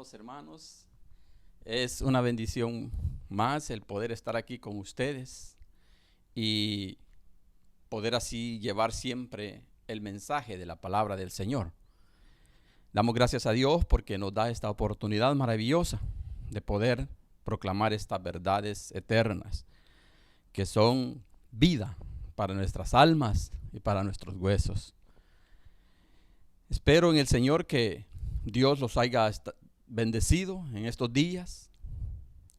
amados hermanos. Es una bendición más el poder estar aquí con ustedes y poder así llevar siempre el mensaje de la palabra del Señor. Damos gracias a Dios porque nos da esta oportunidad maravillosa de poder proclamar estas verdades eternas que son vida para nuestras almas y para nuestros huesos. Espero en el Señor que Dios los haya bendecido en estos días,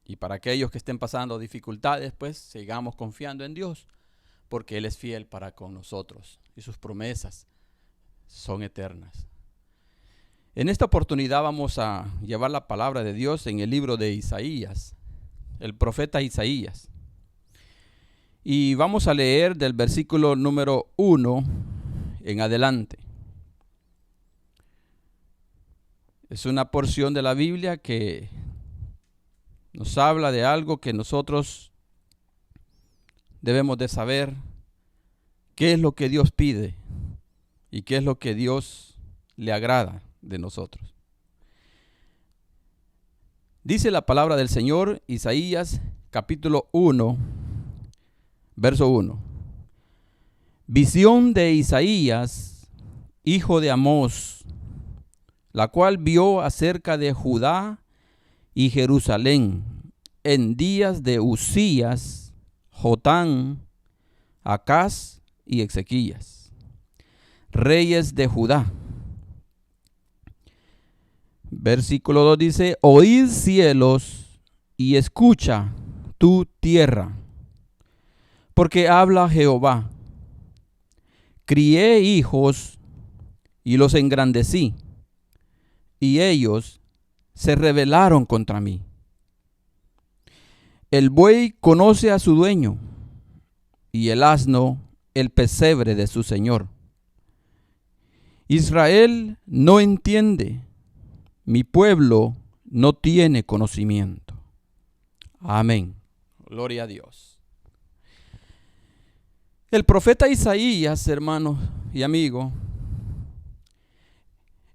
y para aquellos que estén pasando dificultades, pues sigamos confiando en Dios, porque Él es fiel para con nosotros y sus promesas son eternas. En esta oportunidad vamos a llevar la palabra de Dios en el libro de Isaías, el profeta Isaías. Y vamos a leer del versículo número 1 en adelante. Es una porción de la Biblia que nos habla de algo que nosotros debemos de saber, qué es lo que Dios pide y qué es lo que Dios le agrada de nosotros. Dice la palabra del Señor, Isaías capítulo 1, verso 1. Visión de Isaías, hijo de Amós, la cual vio acerca de Judá y Jerusalén en días de Uzías, Jotán, Acaz y Ezequías, reyes de Judá. Versículo 2 dice: oíd cielos y escucha tu tierra, porque habla Jehová. Crié hijos y los engrandecí, y ellos se rebelaron contra mí. El buey conoce a su dueño, y el asno el pesebre de su señor. Israel no entiende, mi pueblo no tiene conocimiento. Amén. Gloria a Dios. El profeta Isaías, hermanos y amigos,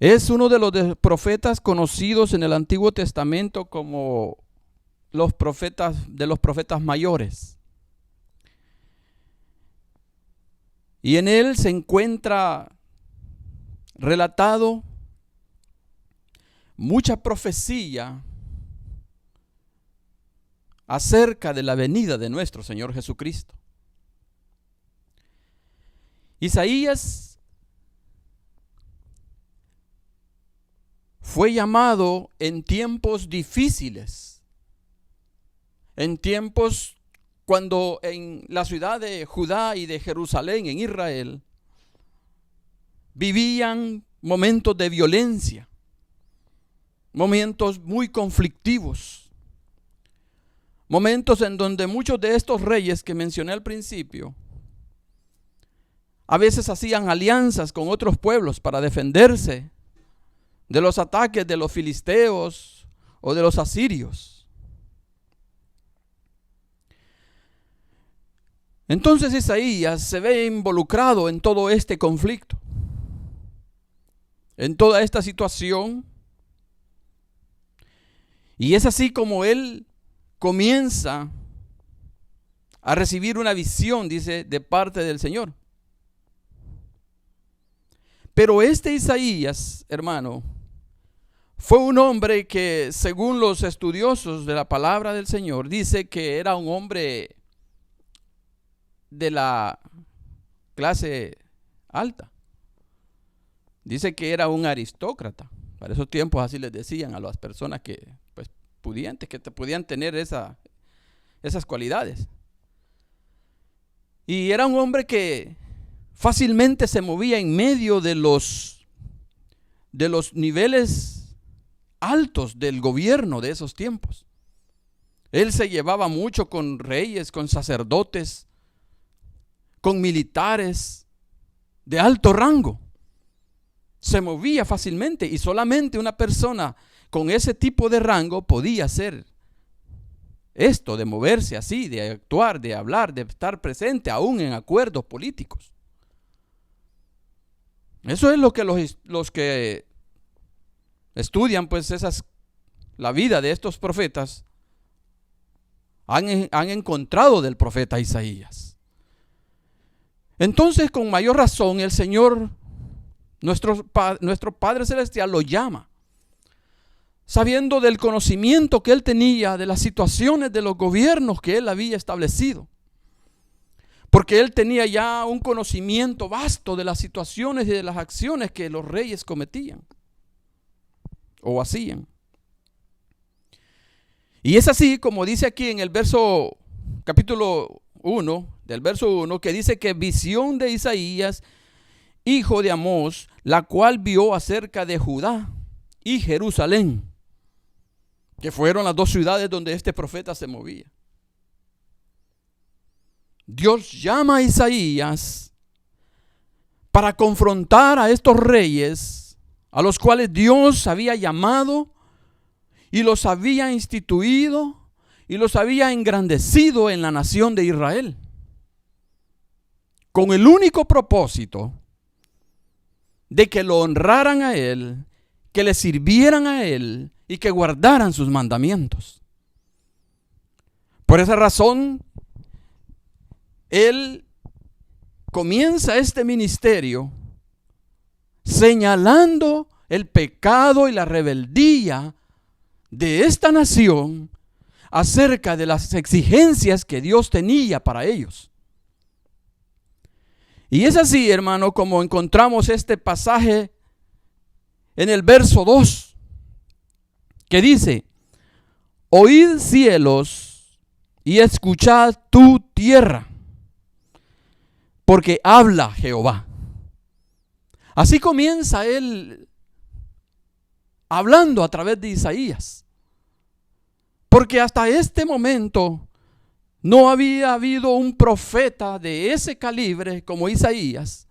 es uno de los profetas conocidos en el Antiguo Testamento como los profetas mayores. Y en él se encuentra relatado mucha profecía acerca de la venida de nuestro Señor Jesucristo. Isaías fue llamado en tiempos difíciles, en tiempos cuando en la ciudad de Judá y de Jerusalén, en Israel, vivían momentos de violencia, momentos muy conflictivos, momentos en donde muchos de estos reyes que mencioné al principio a veces hacían alianzas con otros pueblos para defenderse de los ataques de los filisteos o de los asirios. Entonces Isaías se ve involucrado en todo este conflicto, en toda esta situación, y es así como él comienza a recibir una visión, dice, de parte del Señor. Pero este Isaías, hermano, fue un hombre que, según los estudiosos de la palabra del Señor, dice que era un hombre de la clase alta. Dice que era un aristócrata. Para esos tiempos así les decían a las personas que, pues, pudientes, que podían tener esas cualidades. Y era un hombre que fácilmente se movía en medio de los niveles altos del gobierno de esos tiempos. Él se llevaba mucho con reyes, con sacerdotes, con militares de alto rango. Se movía fácilmente, y solamente una persona con ese tipo de rango podía hacer esto, de moverse así, de actuar, de hablar, de estar presente aún en acuerdos políticos. Eso es lo que los que estudian pues esas la vida de estos profetas han encontrado del profeta Isaías. Entonces, con mayor razón, el Señor, nuestro Padre Celestial, lo llama, sabiendo del conocimiento que él tenía de las situaciones de los gobiernos que él había establecido. Porque él tenía ya un conocimiento vasto de las situaciones y de las acciones que los reyes cometían o hacían. Y es así como dice aquí en el capítulo 1, del verso 1, que dice que visión de Isaías, hijo de Amós, la cual vio acerca de Judá y Jerusalén, que fueron las dos ciudades donde este profeta se movía. Dios llama a Isaías para confrontar a estos reyes a los cuales Dios había llamado y los había instituido y los había engrandecido en la nación de Israel, con el único propósito de que lo honraran a él, que le sirvieran a él y que guardaran sus mandamientos. Por esa razón, él comienza este ministerio señalando el pecado y la rebeldía de esta nación acerca de las exigencias que Dios tenía para ellos. Y es así, hermano, como encontramos este pasaje en el verso 2, que dice: oíd cielos y escuchad tu tierra, porque habla Jehová. Así comienza él hablando a través de Isaías. Porque hasta este momento no había habido un profeta de ese calibre como Isaías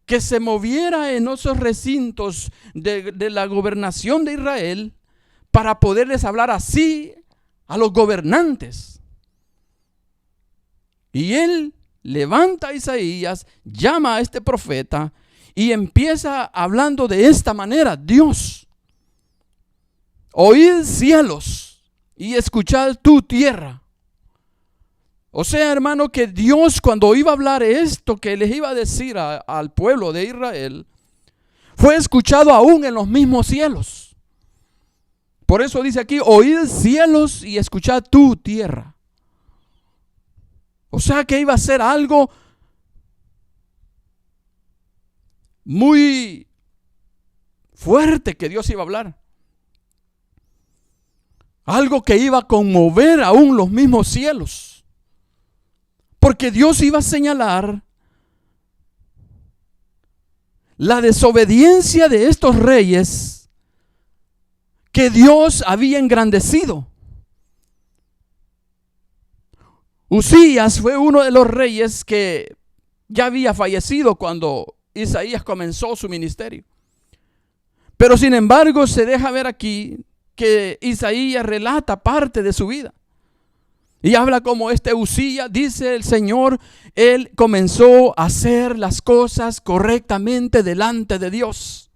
que se moviera en esos recintos de la gobernación de Israel para poderles hablar así a los gobernantes. Y él levanta a Isaías, llama a este profeta y empieza hablando de esta manera: Dios, oíd cielos y escuchad tu tierra. O sea, hermano, que Dios, cuando iba a hablar esto que les iba a decir al pueblo de Israel, fue escuchado aún en los mismos cielos. Por eso dice aquí: oíd cielos y escuchad tu tierra. O sea que iba a ser algo muy fuerte que Dios iba a hablar. Algo que iba a conmover aún los mismos cielos. Porque Dios iba a señalar la desobediencia de estos reyes que Dios había engrandecido. Uzías fue uno de los reyes que ya había fallecido cuando Isaías comenzó su ministerio. Pero sin embargo se deja ver aquí que Isaías relata parte de su vida. Y habla como Uzías, dice el Señor, él comenzó a hacer las cosas correctamente delante de Dios.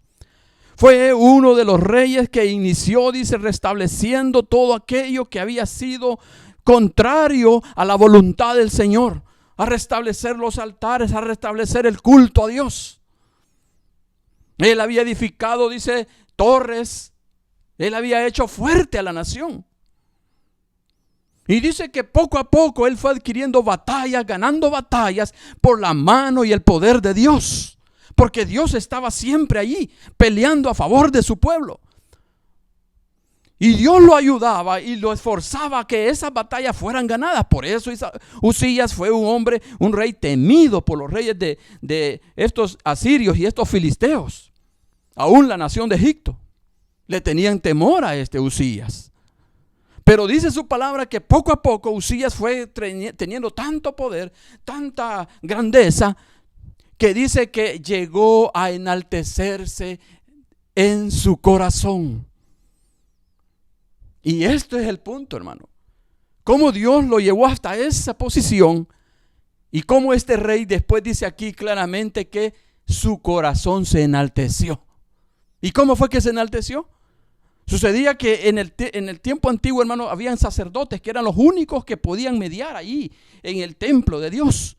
Fue uno de los reyes que inició, dice, restableciendo todo aquello que había sido contrario a la voluntad del Señor, a restablecer los altares, a restablecer el culto a Dios. Él había edificado, dice, torres. Él había hecho fuerte a la nación. Y dice que poco a poco él fue adquiriendo batallas, ganando batallas por la mano y el poder de Dios. Porque Dios estaba siempre allí, peleando a favor de su pueblo. Y Dios lo ayudaba y lo esforzaba a que esas batallas fueran ganadas. Por eso Uzías fue un rey temido por los reyes de estos asirios y estos filisteos. Aún la nación de Egipto le tenían temor a Uzías. Pero dice su palabra que poco a poco Uzías fue teniendo tanto poder, tanta grandeza, que dice que llegó a enaltecerse en su corazón. Y esto es el punto, hermano. Cómo Dios lo llevó hasta esa posición y cómo este rey después dice aquí claramente que su corazón se enalteció. ¿Y cómo fue que se enalteció? Sucedía que en el tiempo antiguo, hermano, habían sacerdotes que eran los únicos que podían mediar ahí en el templo de Dios.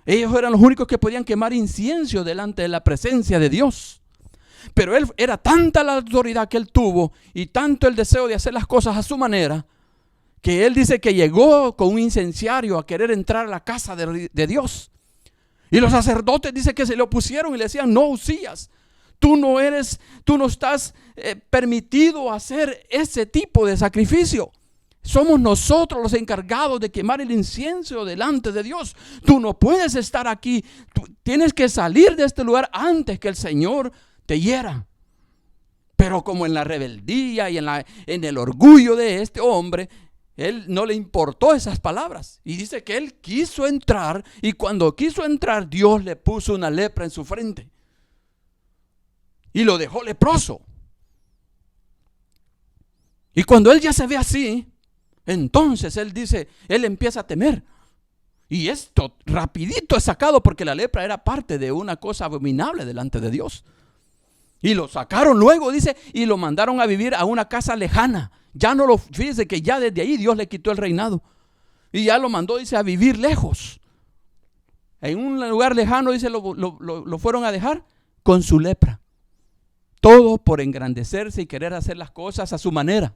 Ellos eran los únicos que podían quemar incienso delante de la presencia de Dios. Pero él era tanta la autoridad que él tuvo y tanto el deseo de hacer las cosas a su manera, que él dice que llegó con un incenciario a querer entrar a la casa de Dios. Y los sacerdotes dice que se le opusieron y le decían: no, Usías, tú no estás permitido hacer ese tipo de sacrificio. Somos nosotros los encargados de quemar el incienso delante de Dios. Tú no puedes estar aquí. Tú tienes que salir de este lugar antes que el Señor te hiera. Pero como en la rebeldía y en el orgullo de este hombre, él no le importó esas palabras. Y dice que él quiso entrar, y cuando quiso entrar, Dios le puso una lepra en su frente y lo dejó leproso. Y cuando él ya se ve así, entonces él empieza a temer. Y esto rapidito es sacado, porque la lepra era parte de una cosa abominable delante de Dios. Y lo sacaron luego, dice, y lo mandaron a vivir a una casa lejana. Ya no lo, fíjese que ya desde ahí Dios le quitó el reinado. Y ya lo mandó, dice, a vivir lejos. En un lugar lejano, dice, lo fueron a dejar con su lepra. Todo por engrandecerse y querer hacer las cosas a su manera.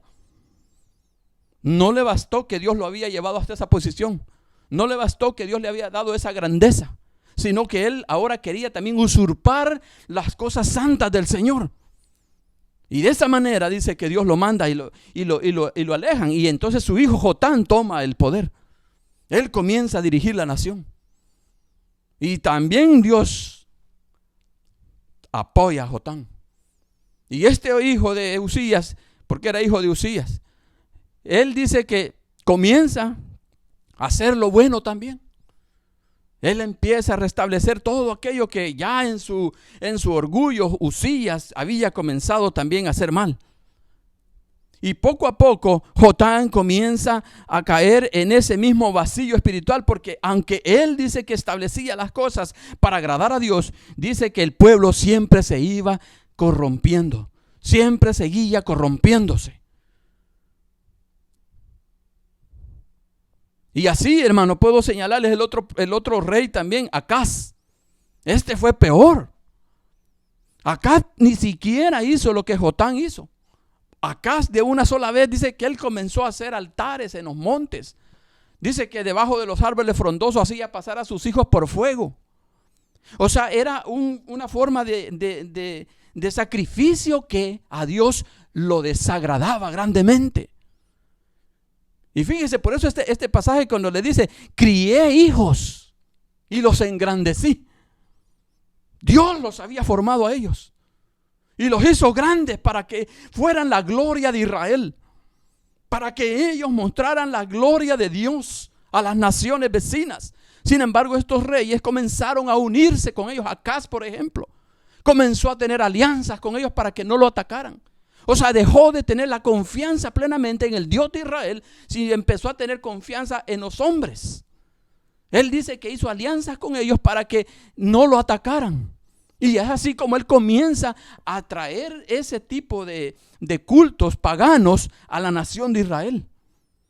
No le bastó que Dios lo había llevado hasta esa posición. No le bastó que Dios le había dado esa grandeza, sino que él ahora quería también usurpar las cosas santas del Señor. Y de esa manera dice que Dios lo manda y lo alejan. Y entonces su hijo Jotán toma el poder. Él comienza a dirigir la nación. Y también Dios apoya a Jotán. Y este hijo de Usías, porque era hijo de Usías, él dice que comienza a hacer lo bueno también. Él empieza a restablecer todo aquello que ya en su orgullo Usías había comenzado también a hacer mal. Y poco a poco Jotán comienza a caer en ese mismo vacío espiritual, porque aunque él dice que establecía las cosas para agradar a Dios, dice que el pueblo siempre se iba corrompiendo, siempre seguía corrompiéndose. Y así, hermano, puedo señalarles el otro rey también, Acaz. Este fue peor. Acaz ni siquiera hizo lo que Jotán hizo. Acaz de una sola vez dice que él comenzó a hacer altares en los montes. Dice que debajo de los árboles frondosos hacía pasar a sus hijos por fuego. O sea, era una forma de sacrificio que a Dios lo desagradaba grandemente. Y fíjese, por eso este pasaje cuando le dice, crié hijos y los engrandecí. Dios los había formado a ellos y los hizo grandes para que fueran la gloria de Israel, para que ellos mostraran la gloria de Dios a las naciones vecinas. Sin embargo, estos reyes comenzaron a unirse con ellos. Acaz, por ejemplo, comenzó a tener alianzas con ellos para que no lo atacaran. O sea, dejó de tener la confianza plenamente en el Dios de Israel y empezó a tener confianza en los hombres. Él dice que hizo alianzas con ellos para que no lo atacaran. Y es así como él comienza a traer ese tipo de cultos paganos a la nación de Israel.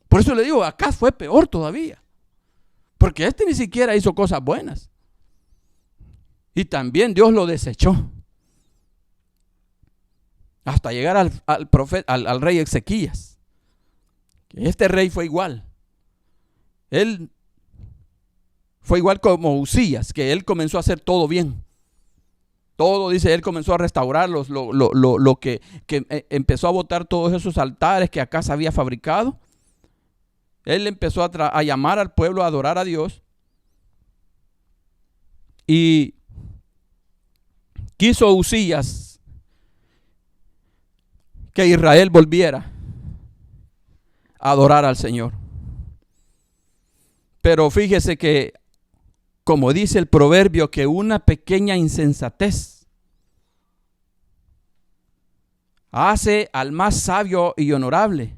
Por eso le digo, acá fue peor todavía, porque este ni siquiera hizo cosas buenas. Y también Dios lo desechó. Hasta llegar al rey Ezequías. Este rey fue igual. Él fue igual como Usías, que él comenzó a hacer todo bien. Todo, dice, él comenzó a restaurar lo que empezó a botar todos esos altares que Acaz había fabricado. Él empezó a llamar al pueblo a adorar a Dios. Y quiso Usías que Israel volviera a adorar al Señor. Pero fíjese que, como dice el proverbio, que una pequeña insensatez hace al más sabio y honorable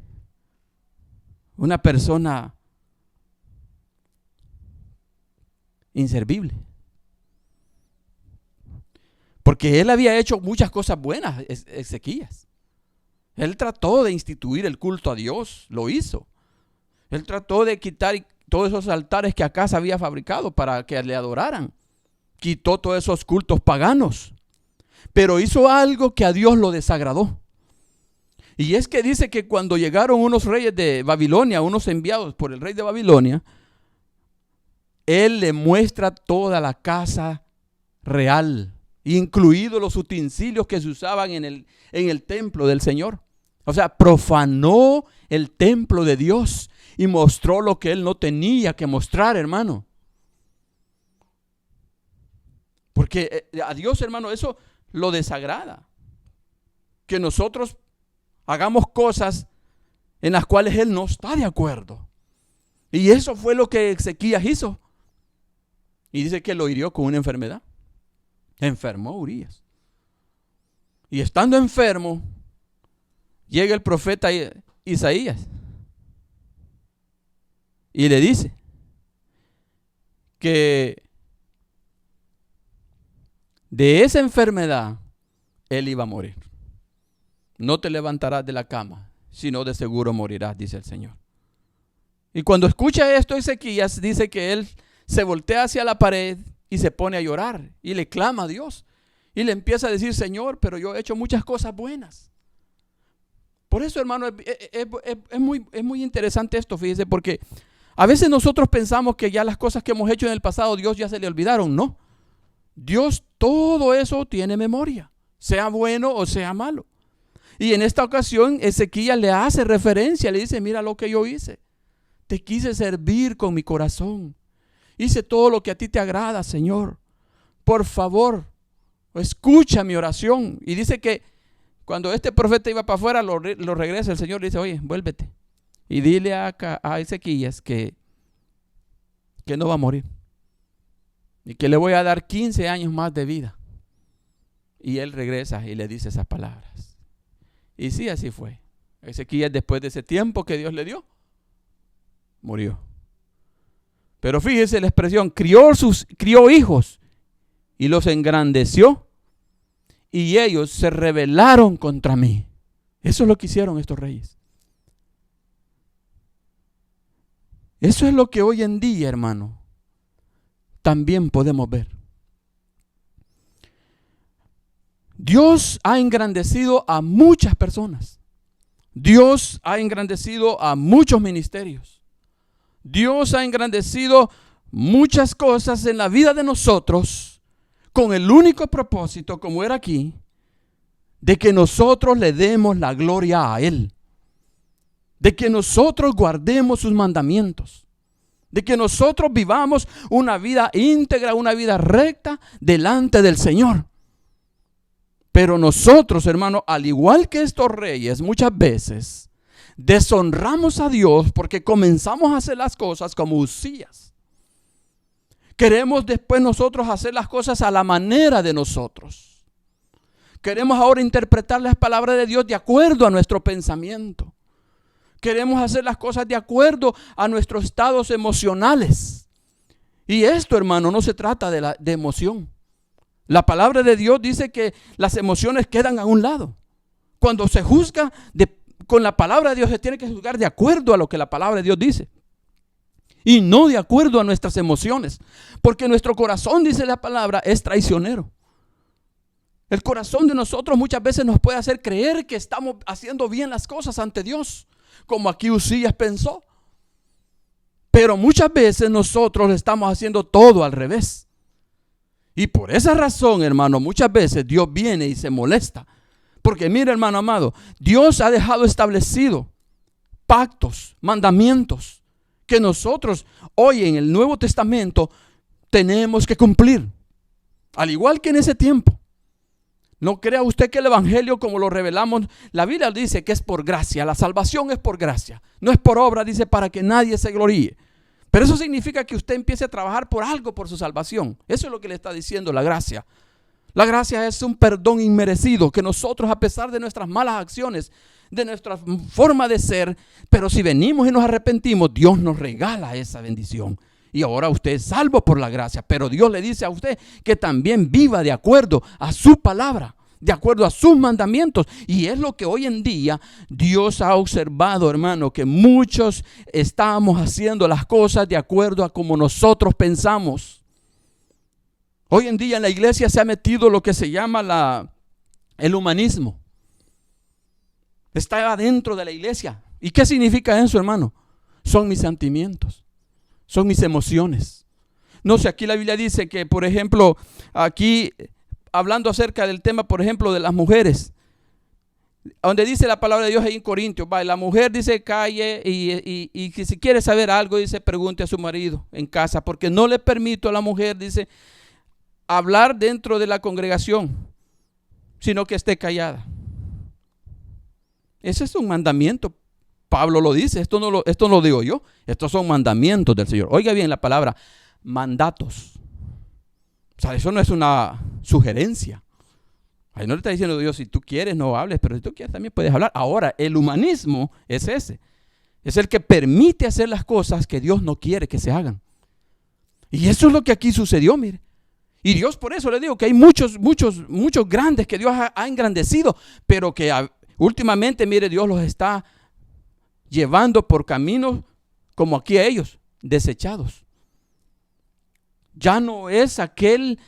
una persona inservible. Porque él había hecho muchas cosas buenas, Ezequías. Él trató de instituir el culto a Dios, lo hizo. Él trató de quitar todos esos altares que Acaz había fabricado para que le adoraran. Quitó todos esos cultos paganos. Pero hizo algo que a Dios lo desagradó. Y es que dice que cuando llegaron unos reyes de Babilonia, unos enviados por el rey de Babilonia, Él le muestra toda la casa real, incluidos los utensilios que se usaban en el templo del Señor. O sea, profanó el templo de Dios y mostró lo que Él no tenía que mostrar, hermano. Porque a Dios, hermano, eso lo desagrada. Que nosotros hagamos cosas en las cuales Él no está de acuerdo. Y eso fue lo que Ezequías hizo. Y dice que lo hirió con una enfermedad. Enfermó Urías. Y estando enfermo, llega el profeta Isaías y le dice que de esa enfermedad él iba a morir. No te levantarás de la cama, sino de seguro morirás, dice el Señor. Y cuando escucha esto, Ezequías dice que él se voltea hacia la pared y se pone a llorar y le clama a Dios. Y le empieza a decir, Señor, pero yo he hecho muchas cosas buenas. Por eso, hermano, es muy interesante esto, fíjese, porque a veces nosotros pensamos que ya las cosas que hemos hecho en el pasado, Dios ya se le olvidaron. No. Dios todo eso tiene memoria, sea bueno o sea malo. Y en esta ocasión Ezequías le hace referencia, le dice, mira lo que yo hice. Te quise servir con mi corazón. Hice todo lo que a ti te agrada, Señor. Por favor, escucha mi oración. Y dice que cuando este profeta iba para afuera, lo regresa el Señor, le dice, oye, vuélvete. Y dile a Ezequías que no va a morir. Y que le voy a dar 15 años más de vida. Y él regresa y le dice esas palabras. Y sí, así fue. Ezequías, después de ese tiempo que Dios le dio, murió. Pero fíjese la expresión, crió hijos y los engrandeció y ellos se rebelaron contra mí. Eso es lo que hicieron estos reyes. Eso es lo que hoy en día, hermano, también podemos ver. Dios ha engrandecido a muchas personas. Dios ha engrandecido a muchos ministerios. Dios ha engrandecido muchas cosas en la vida de nosotros con el único propósito, como era aquí, de que nosotros le demos la gloria a Él. De que nosotros guardemos sus mandamientos. De que nosotros vivamos una vida íntegra, una vida recta delante del Señor. Pero nosotros, hermano, al igual que estos reyes, muchas veces deshonramos a Dios porque comenzamos a hacer las cosas como Uzías. Queremos después nosotros hacer las cosas a la manera de nosotros. Queremos ahora interpretar las palabras de Dios de acuerdo a nuestro pensamiento. Queremos hacer las cosas de acuerdo a nuestros estados emocionales. Y esto, hermano, no se trata de emoción. La palabra de Dios dice que las emociones quedan a un lado. Cuando se juzga con la palabra de Dios, se tiene que juzgar de acuerdo a lo que la palabra de Dios dice. Y no de acuerdo a nuestras emociones. Porque nuestro corazón, dice la palabra, es traicionero. El corazón de nosotros muchas veces nos puede hacer creer que estamos haciendo bien las cosas ante Dios. Como aquí Uzías pensó. Pero muchas veces nosotros estamos haciendo todo al revés. Y por esa razón, hermano, muchas veces Dios viene y se molesta. Porque mire, hermano amado, Dios ha dejado establecido pactos, mandamientos, que nosotros hoy en el Nuevo Testamento tenemos que cumplir. Al igual que en ese tiempo. No crea usted que el evangelio, como lo revelamos, la Biblia dice que es por gracia. La salvación es por gracia. No es por obra, dice, para que nadie se gloríe. Pero eso significa que usted empiece a trabajar por algo, por su salvación. Eso es lo que le está diciendo la gracia. La gracia es un perdón inmerecido que nosotros, a pesar de nuestras malas acciones, de nuestra forma de ser, pero si venimos y nos arrepentimos, Dios nos regala esa bendición. Y ahora usted es salvo por la gracia, pero Dios le dice a usted que también viva de acuerdo a su palabra. de acuerdo a sus mandamientos. Y es lo que hoy en día Dios ha observado, hermano, que muchos estamos haciendo las cosas de acuerdo a como nosotros pensamos. Hoy en día en la iglesia se ha metido lo que se llama el humanismo. Está adentro de la iglesia. ¿Y qué significa eso, hermano? Son mis sentimientos, son mis emociones. No sé, aquí la Biblia dice que, por ejemplo, aquí hablando acerca del tema, por ejemplo, de las mujeres, donde dice la palabra de Dios ahí en Corintios, la mujer dice calle y que si quiere saber algo, dice pregunte a su marido en casa, porque no le permito a la mujer, dice, hablar dentro de la congregación, sino que esté callada. Ese es un mandamiento. Pablo lo dice, esto no lo digo yo, estos son mandamientos del Señor. Oiga bien la palabra, mandatos. O sea, eso no es una sugerencia. Ahí no le está diciendo Dios, si tú quieres no hables, pero si tú quieres también puedes hablar. Ahora, el humanismo es ese. Es el que permite hacer las cosas que Dios no quiere que se hagan. Y eso es lo que aquí sucedió, mire. Y Dios, por eso le digo que hay muchos grandes que Dios ha engrandecido, pero que últimamente, mire, Dios los está llevando por caminos como aquí a ellos, desechados. Ya no es aquel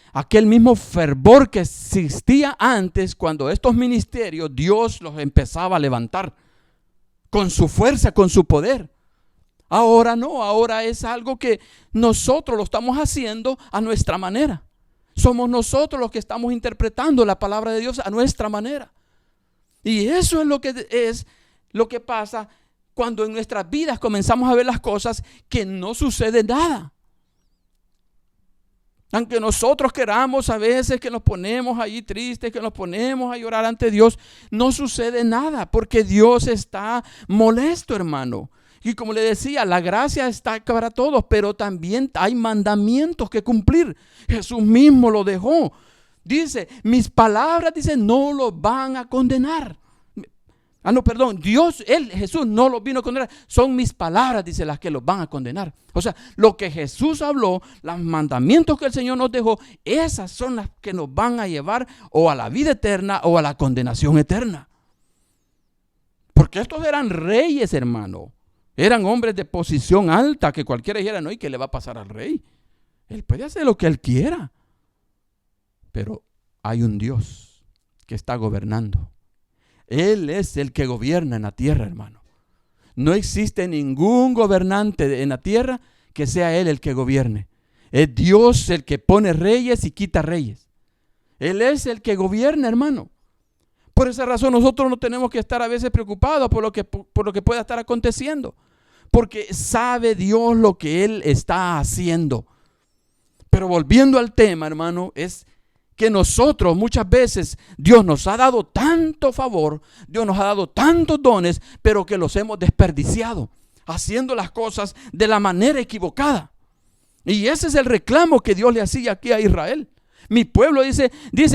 mismo fervor que existía antes cuando estos ministerios Dios los empezaba a levantar con su fuerza, con su poder. Ahora no, ahora es algo que nosotros lo estamos haciendo a nuestra manera. Somos nosotros los que estamos interpretando la palabra de Dios a nuestra manera. Y eso es lo que pasa cuando en nuestras vidas comenzamos a ver las cosas que no sucede nada. Aunque nosotros queramos a veces que nos ponemos ahí tristes, que nos ponemos a llorar ante Dios, no sucede nada porque Dios está molesto, hermano. Y como le decía, la gracia está para todos, pero también hay mandamientos que cumplir. Jesús mismo lo dejó. Dice, mis palabras, dice, no los van a condenar. Jesús no los vino a condenar. Son mis palabras, dice, las que los van a condenar. O sea, lo que Jesús habló, los mandamientos que el Señor nos dejó, esas son las que nos van a llevar o a la vida eterna o a la condenación eterna. Porque estos eran reyes, hermano. Eran hombres de posición alta que cualquiera dijera, no, ¿y qué le va a pasar al rey? Él puede hacer lo que él quiera. Pero hay un Dios que está gobernando. Él es el que gobierna en la tierra, hermano. No existe ningún gobernante en la tierra que sea Él el que gobierne. Es Dios el que pone reyes y quita reyes. Él es el que gobierna, hermano. Por esa razón nosotros no tenemos que estar a veces preocupados por lo que pueda estar aconteciendo. Porque sabe Dios lo que Él está haciendo. Pero volviendo al tema, hermano, es que nosotros muchas veces Dios nos ha dado tanto favor, Dios nos ha dado tantos dones, pero que los hemos desperdiciado, haciendo las cosas de la manera equivocada. Y ese es el reclamo que Dios le hacía aquí a Israel. Mi pueblo dice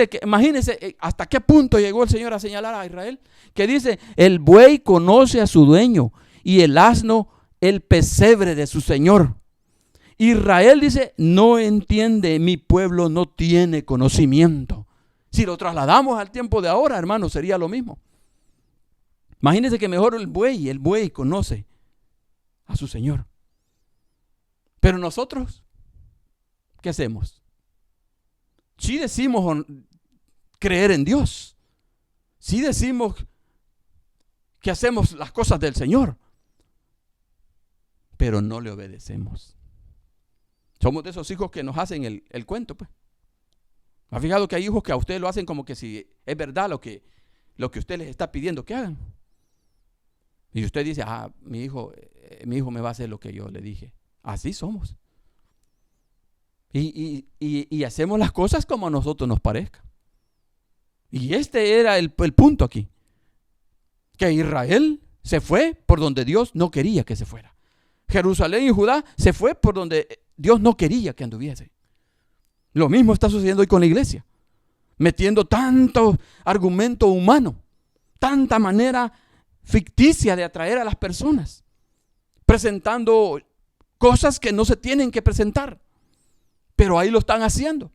que, imagínense hasta qué punto llegó el Señor a señalar a Israel, que dice, el buey conoce a su dueño y el asno el pesebre de su señor. Israel dice, no entiende, mi pueblo no tiene conocimiento. Si lo trasladamos al tiempo de ahora, hermano, sería lo mismo. Imagínense que mejor el buey conoce a su señor. Pero nosotros, ¿qué hacemos? Sí decimos creer en Dios. Sí decimos que hacemos las cosas del Señor. Pero no le obedecemos. Somos de esos hijos que nos hacen el cuento, pues. ¿Ha fijado que hay hijos que a ustedes lo hacen como que si es verdad lo que usted les está pidiendo que hagan? Y usted dice, mi hijo me va a hacer lo que yo le dije. Así somos. Y hacemos las cosas como a nosotros nos parezca. Y este era el punto aquí. Que Israel se fue por donde Dios no quería que se fuera. Jerusalén y Judá se fue por donde Dios no quería que anduviese. Lo mismo está sucediendo hoy con la iglesia. Metiendo tanto argumento humano, tanta manera ficticia de atraer a las personas, presentando cosas que no se tienen que presentar, pero ahí lo están haciendo.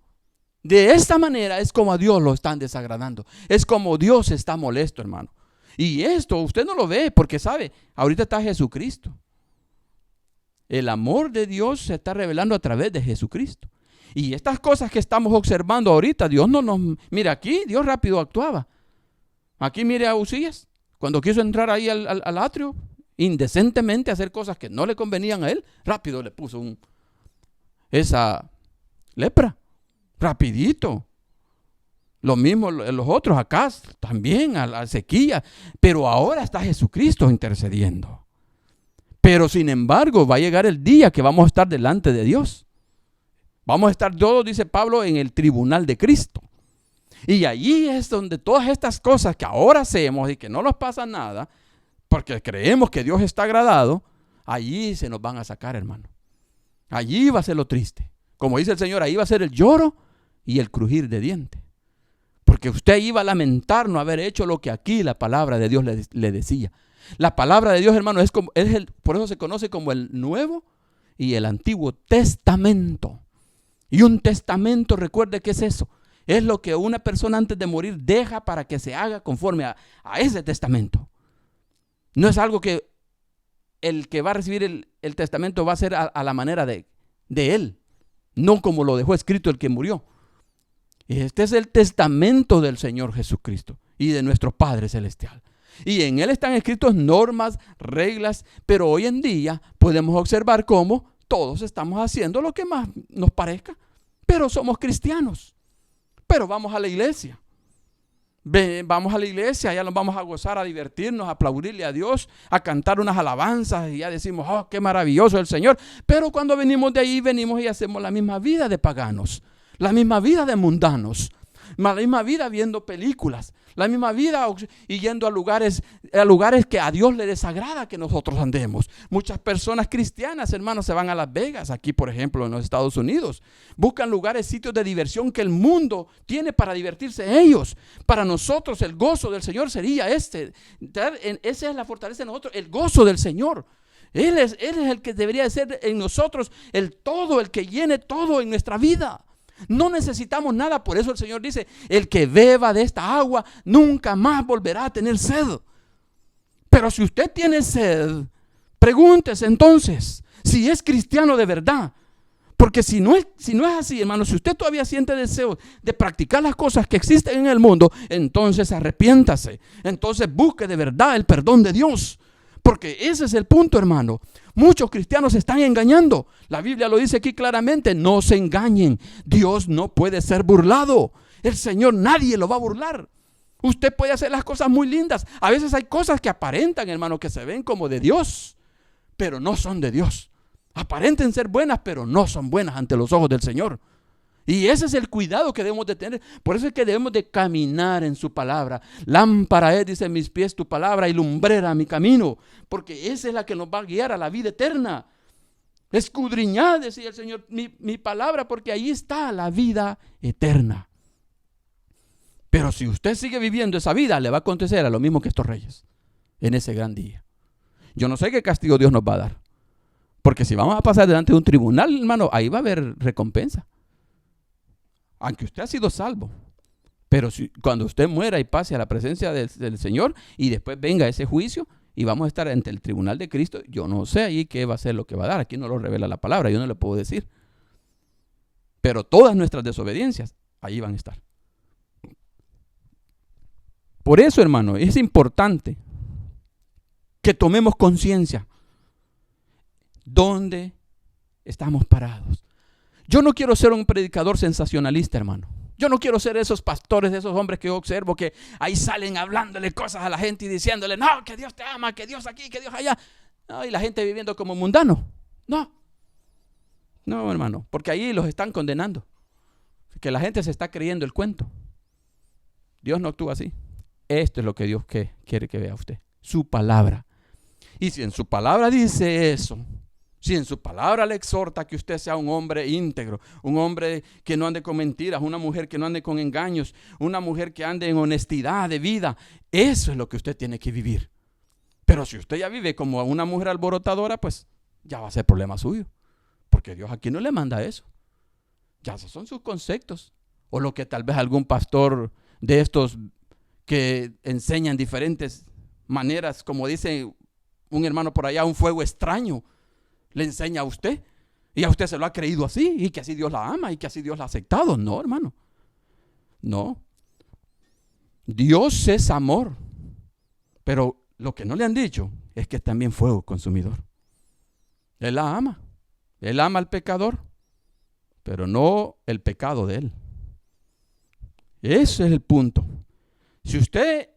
De esta manera es como a Dios lo están desagradando. Es como Dios está molesto, hermano. Y esto usted no lo ve porque sabe, ahorita está Jesucristo. El amor de Dios se está revelando a través de Jesucristo. Y estas cosas que estamos observando ahorita, Dios no nos... Mira, aquí Dios rápido actuaba. Aquí mire a Usías, cuando quiso entrar ahí al atrio, indecentemente hacer cosas que no le convenían a él, rápido le puso esa lepra. Rapidito. Lo mismo los otros acá también, a la sequía. Pero ahora está Jesucristo intercediendo. Pero sin embargo va a llegar el día que vamos a estar delante de Dios. Vamos a estar todos, dice Pablo, en el tribunal de Cristo. Y allí es donde todas estas cosas que ahora hacemos y que no nos pasa nada, porque creemos que Dios está agradado, allí se nos van a sacar, hermano. Allí va a ser lo triste. Como dice el Señor, ahí va a ser el lloro y el crujir de dientes. Porque usted iba a lamentar no haber hecho lo que aquí la palabra de Dios le decía. La palabra de Dios, hermano, por eso se conoce como el Nuevo y el Antiguo Testamento. Y un testamento, recuerde que es eso. Es lo que una persona antes de morir deja para que se haga conforme a ese testamento. No es algo que el que va a recibir el testamento va a hacer a la manera de él. No como lo dejó escrito el que murió. Este es el testamento del Señor Jesucristo y de nuestro Padre Celestial. Y en él están escritas normas, reglas, pero hoy en día podemos observar cómo todos estamos haciendo lo que más nos parezca, pero somos cristianos, pero vamos a la iglesia. Vamos a la iglesia, ya nos vamos a gozar, a divertirnos, a aplaudirle a Dios, a cantar unas alabanzas y ya decimos, oh, qué maravilloso el Señor. Pero cuando venimos de ahí, venimos y hacemos la misma vida de paganos, la misma vida de mundanos, la misma vida viendo películas, la misma vida y yendo a lugares que a Dios le desagrada que nosotros andemos. Muchas personas cristianas, hermanos, se van a Las Vegas, aquí por ejemplo en los Estados Unidos. Buscan lugares, sitios de diversión que el mundo tiene para divertirse ellos. Para nosotros el gozo del Señor sería esa es la fortaleza de nosotros, el gozo del Señor. Él es el que debería ser en nosotros el todo, el que llene todo en nuestra vida. No necesitamos nada, por eso el Señor dice, el que beba de esta agua nunca más volverá a tener sed. Pero si usted tiene sed, pregúntese entonces si es cristiano de verdad. Porque si no es así, hermano, si usted todavía siente deseo de practicar las cosas que existen en el mundo, entonces arrepiéntase. Entonces busque de verdad el perdón de Dios. Porque ese es el punto, hermano. Muchos cristianos se están engañando. La Biblia lo dice aquí claramente. No se engañen. Dios no puede ser burlado. El Señor nadie lo va a burlar. Usted puede hacer las cosas muy lindas. A veces hay cosas que aparentan, hermano, que se ven como de Dios, pero no son de Dios. Aparenten ser buenas, pero no son buenas ante los ojos del Señor. Y ese es el cuidado que debemos de tener. Por eso es que debemos de caminar en su palabra. Lámpara es, dice, mis pies tu palabra y lumbrera mi camino. Porque esa es la que nos va a guiar a la vida eterna. Escudriñad, decía el Señor, mi palabra, porque ahí está la vida eterna. Pero si usted sigue viviendo esa vida, le va a acontecer a lo mismo que estos reyes en ese gran día. Yo no sé qué castigo Dios nos va a dar. Porque si vamos a pasar delante de un tribunal, hermano, ahí va a haber recompensa. Aunque usted ha sido salvo, pero cuando usted muera y pase a la presencia del Señor y después venga ese juicio y vamos a estar ante el tribunal de Cristo, yo no sé ahí qué va a ser lo que va a dar. Aquí no lo revela la palabra, yo no le puedo decir. Pero todas nuestras desobediencias ahí van a estar. Por eso, hermano, es importante que tomemos conciencia dónde estamos parados. Yo no quiero ser un predicador sensacionalista, hermano. Yo no quiero ser esos pastores, esos hombres que yo observo que ahí salen hablándole cosas a la gente y diciéndole, no, que Dios te ama, que Dios aquí, que Dios allá. No, y la gente viviendo como mundano. No, hermano, porque ahí los están condenando. Que la gente se está creyendo el cuento. Dios no actúa así. Esto es lo que Dios quiere que vea usted. Su palabra. Y si en su palabra dice eso, si en su palabra le exhorta que usted sea un hombre íntegro, un hombre que no ande con mentiras, una mujer que no ande con engaños, una mujer que ande en honestidad de vida, eso es lo que usted tiene que vivir. Pero si usted ya vive como una mujer alborotadora, pues ya va a ser problema suyo, porque Dios aquí no le manda eso. Ya esos son sus conceptos. o lo que tal vez algún pastor de estos que enseñan diferentes maneras, como dice un hermano por allá, un fuego extraño, le enseña a usted. Y a usted se lo ha creído así, y que así Dios la ama, y que así Dios la ha aceptado. No, hermano. No. Dios es amor. Pero lo que no le han dicho es que es también fuego consumidor. Él la ama. Él ama al pecador, pero no el pecado de él. Ese es el punto. Si usted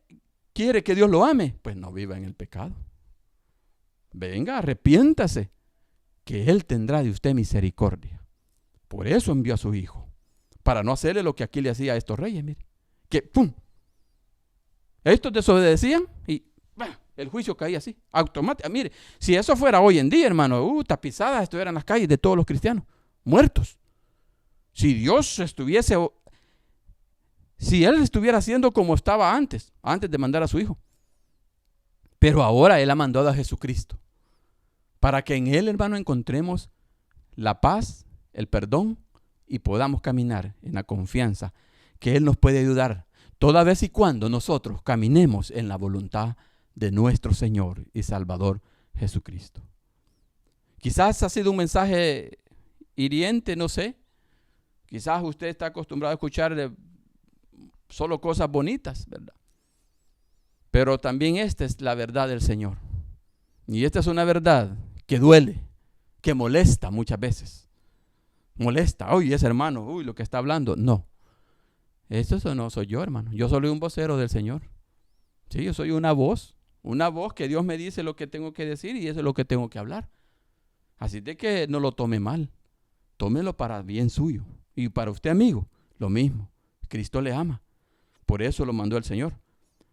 quiere que Dios lo ame, pues no viva en el pecado. Venga, arrepiéntase, que Él tendrá de usted misericordia. Por eso envió a su Hijo, para no hacerle lo que aquí le hacía a estos reyes, mire, que ¡pum! Estos desobedecían y el juicio caía así, automático. Mire, si eso fuera hoy en día, hermano, tapizadas estuvieran las calles de todos los cristianos, muertos. Si Dios estuviese, si Él estuviera haciendo como estaba antes de mandar a su Hijo. Pero ahora Él ha mandado a Jesucristo, para que en Él, hermano, encontremos la paz, el perdón, y podamos caminar en la confianza que Él nos puede ayudar, toda vez y cuando nosotros caminemos en la voluntad de nuestro Señor y Salvador Jesucristo. Quizás ha sido un mensaje hiriente, no sé. Quizás usted está acostumbrado a escuchar solo cosas bonitas, ¿verdad? Pero también esta es la verdad del Señor. Y esta es una verdad que duele, que molesta muchas veces. Molesta, uy, ese hermano, uy, lo que está hablando. No, eso no soy yo, hermano. Yo soy un vocero del Señor. Sí, yo soy una voz que Dios me dice lo que tengo que decir y eso es lo que tengo que hablar. Así de que no lo tome mal, tómelo para bien suyo. Y para usted, amigo, lo mismo. Cristo le ama. Por eso lo mandó el Señor,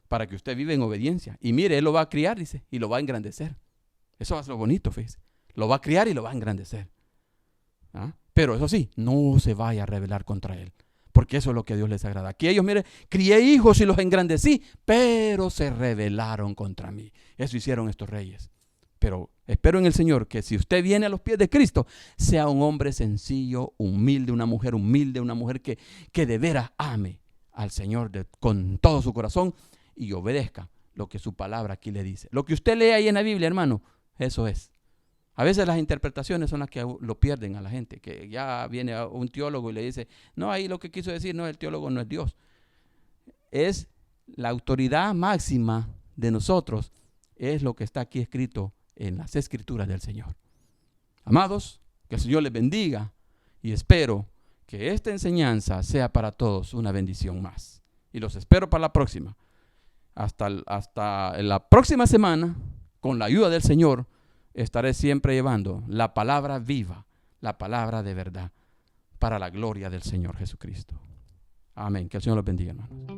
para que usted viva en obediencia. Y mire, Él lo va a criar, dice, y lo va a engrandecer. Eso es lo bonito, fíjese. Lo va a criar y lo va a engrandecer. ¿Ah? Pero eso sí, no se vaya a rebelar contra Él, porque eso es lo que a Dios les agrada. Aquí ellos, mire, crié hijos y los engrandecí, pero se rebelaron contra mí. Eso hicieron estos reyes. Pero espero en el Señor que si usted viene a los pies de Cristo, sea un hombre sencillo, humilde, una mujer que de veras ame al Señor con todo su corazón y obedezca lo que su palabra aquí le dice. Lo que usted lee ahí en la Biblia, hermano, eso es. A veces las interpretaciones son las que lo pierden a la gente, que ya viene un teólogo y le dice, no, ahí lo que quiso decir, no, el teólogo no es Dios. Es la autoridad máxima de nosotros, es lo que está aquí escrito en las Escrituras del Señor. Amados, que el Señor les bendiga y espero que esta enseñanza sea para todos una bendición más. Y los espero para la próxima. Hasta la próxima semana, con la ayuda del Señor, estaré siempre llevando la palabra viva, la palabra de verdad, para la gloria del Señor Jesucristo. Amén. Que el Señor los bendiga, hermanos.